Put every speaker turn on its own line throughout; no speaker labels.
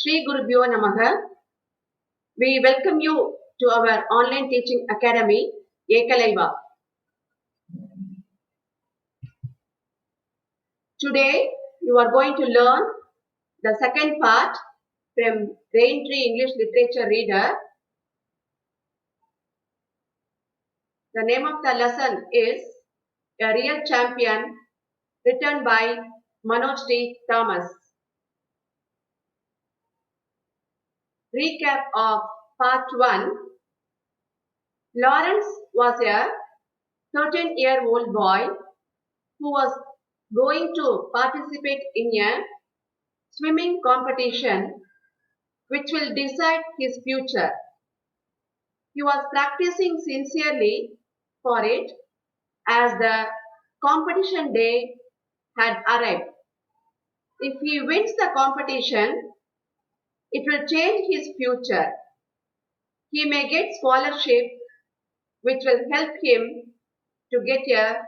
Sri Gurubhyo Namaha. We welcome you to our online teaching academy, Ekalaiva. Today, you are going to learn the second part from Raintree English Literature Reader. The name of the lesson is A Real Champion, written by Manoj T. Thomas. Recap of Part 1. Lawrence was a 13-year-old boy who was going to participate in a swimming competition which will decide his future. He was practicing sincerely for it as the competition day had arrived. If he wins the competition, it will change his future. He may get scholarship which will help him to get a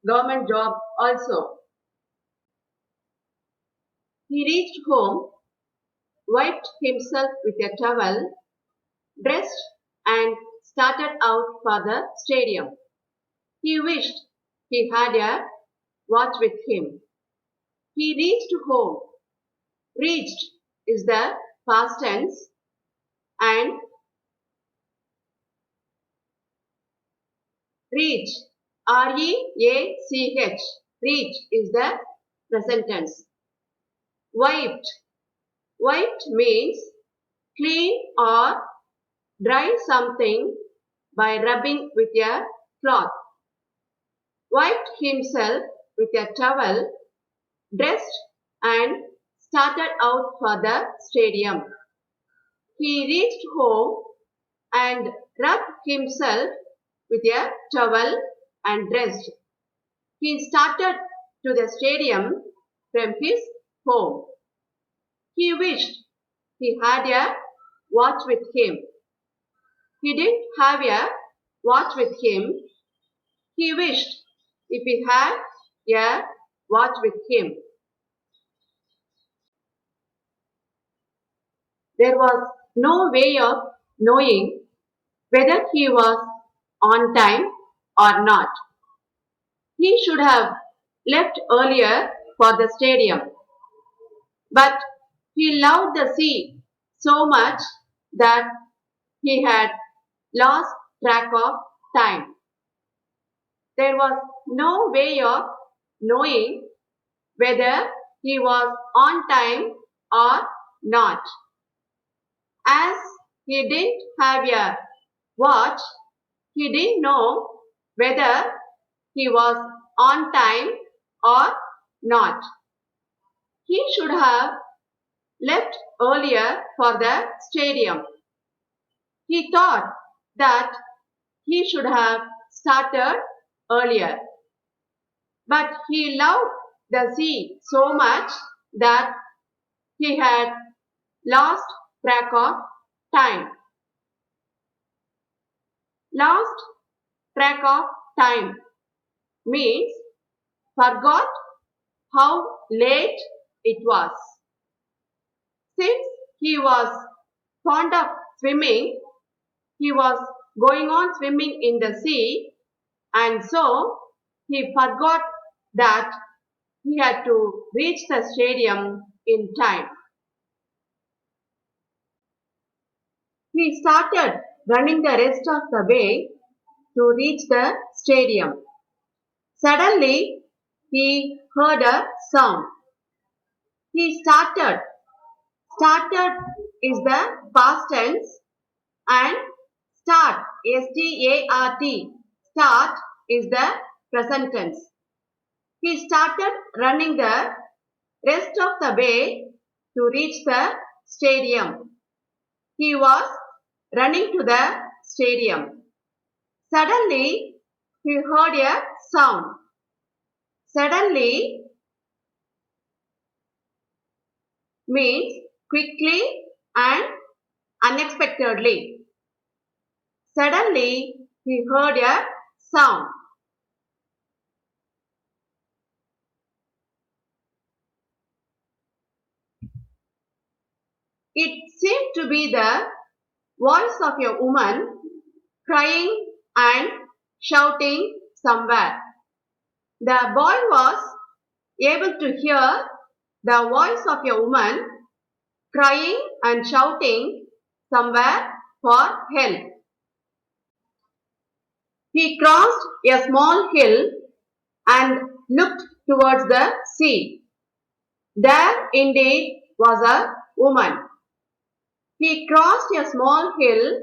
government job also. He reached home, wiped himself with a towel, dressed and started out for the stadium. He wished he had a watch with him. He reached home. Reached is the past tense and reach, R-E-A-C-H, reach is the present tense. Wiped. Wiped means clean or dry something by rubbing with a cloth. Wiped himself with a towel, dressed and started out for the stadium. He reached home and rubbed himself with a towel and dressed. He started to the stadium from his home. He wished he had a watch with him. He didn't have a watch with him. He wished if he had a watch with him. There was no way of knowing whether he was on time or not. He should have left earlier for the stadium. But he loved the sea so much that he had lost track of time. There was no way of knowing whether he was on time or not. As he didn't have a watch, he didn't know whether he was on time or not. He should have left earlier for the stadium. He thought that he should have started earlier. But he loved the sea so much that he had lost track of time. Lost track of time means forgot how late it was. Since he was fond of swimming, he was going on swimming in the sea, and so he forgot that he had to reach the stadium in time. He started running the rest of the way to reach the stadium. Suddenly, he heard a sound. He started. Started is the past tense and start, S-T-A-R-T, start is the present tense. He started running the rest of the way to reach the stadium. He was running to the stadium. Suddenly, he heard a sound. Suddenly means quickly and unexpectedly. Suddenly, he heard a sound. It seemed to be the voice of a woman crying and shouting somewhere. The boy was able to hear the voice of a woman crying and shouting somewhere for help. He crossed a small hill and looked towards the sea. There indeed was a woman. He crossed a small hill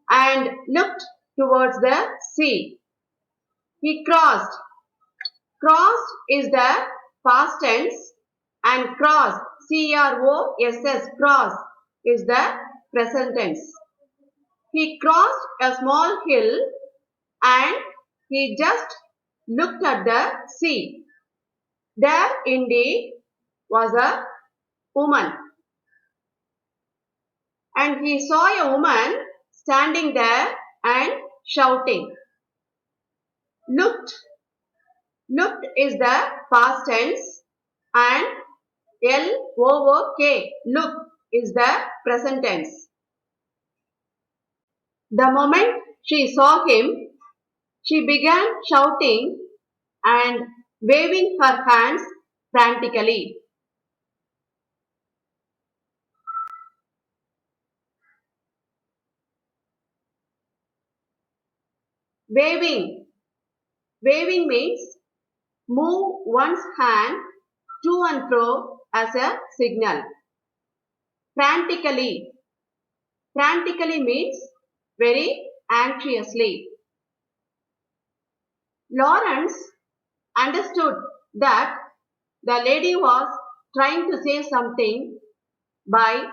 and looked towards the sea. He crossed. Crossed is the past tense and cross, C-R-O-S-S, cross is the present tense. He crossed a small hill and he just looked at the sea. There indeed was a woman. And he saw a woman standing there and shouting. Looked. Looked is the past tense and L-O-O-K, look is the present tense. The moment she saw him, she began shouting and waving her hands frantically. Waving. Waving means move one's hand to and fro as a signal. Frantically. Frantically means very anxiously. Lawrence understood that the lady was trying to say something by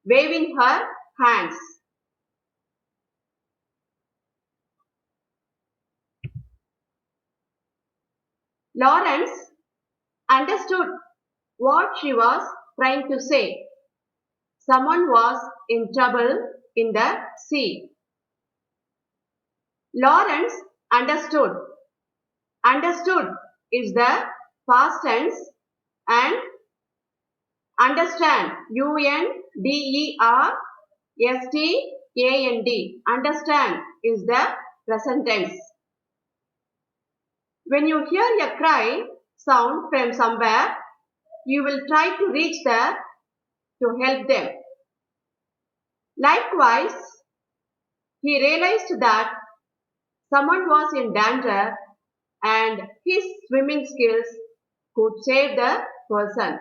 waving her hands. Lawrence understood what she was trying to say. Someone was in trouble in the sea. Lawrence understood. Understood is the past tense and understand, U-N-D-E-R-S-T-A-N-D, understand is the present tense. When you hear a cry sound from somewhere, you will try to reach there to help them. Likewise, he realized that someone was in danger and his swimming skills could save the person.